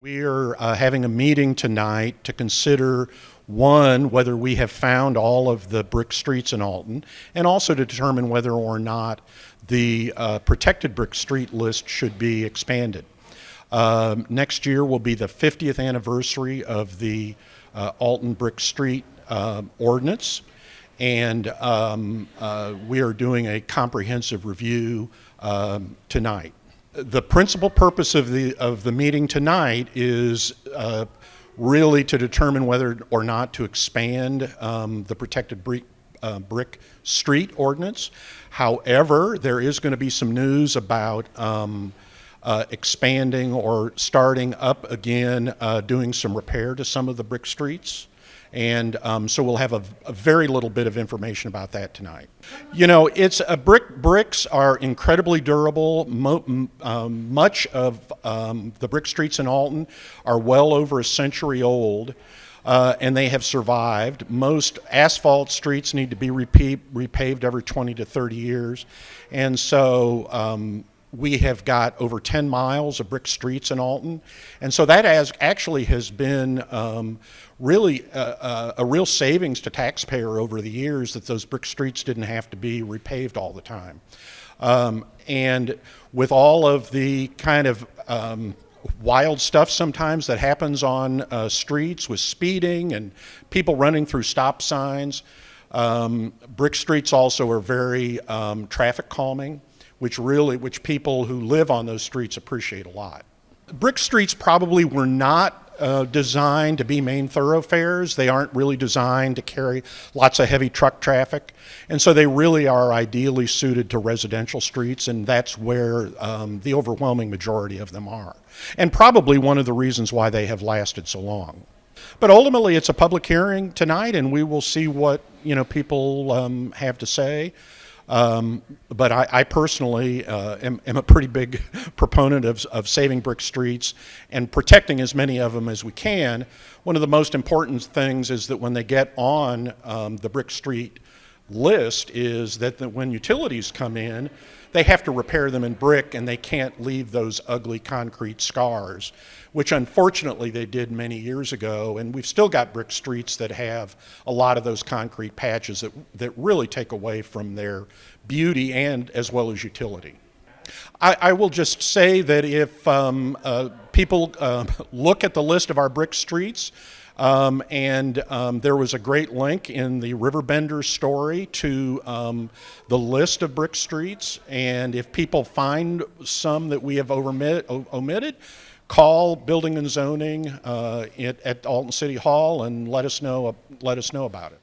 We are having a meeting tonight to consider, one, whether we have found all of the brick streets in Alton, and also to determine whether or not the protected brick street list should be expanded. Next year will be the 50th anniversary of the Alton Brick Street ordinance, and we are doing a comprehensive review tonight. The principal purpose of the meeting tonight is really to determine whether or not to expand the protected brick street ordinance. However, there is going to be some news about expanding or starting up again, doing some repair to some of the brick streets. And so we'll have a very little bit of information about that tonight. You know, bricks are incredibly durable. Much of the brick streets in Alton are well over a century old, and they have survived. Most asphalt streets need to be repaved every 20 to 30 years, and so we have got over 10 miles of brick streets in Alton, and so that has been really a real savings to taxpayer over the years, that those brick streets didn't have to be repaved all the time. And with all of the kind of wild stuff sometimes that happens on streets with speeding and people running through stop signs, brick streets also are very traffic calming, which people who live on those streets appreciate a lot. Brick streets probably were not designed to be main thoroughfares. They aren't really designed to carry lots of heavy truck traffic, and so they really are ideally suited to residential streets, and that's where the overwhelming majority of them are, and probably one of the reasons why they have lasted so long. But ultimately, it's a public hearing tonight, and we will see what people have to say. But I personally am a pretty big proponent of saving brick streets and protecting as many of them as we can. One of the most important things is that when they get on the brick street list is that when utilities come in, they have to repair them in brick, and they can't leave those ugly concrete scars, which unfortunately they did many years ago, and we've still got brick streets that have a lot of those concrete patches that really take away from their beauty and as well as utility. I will just say that if people look at the list of our brick streets, there was a great link in the Riverbender story to the list of brick streets, and if people find some that we have omitted, call Building and Zoning at Alton City Hall and let us know about it.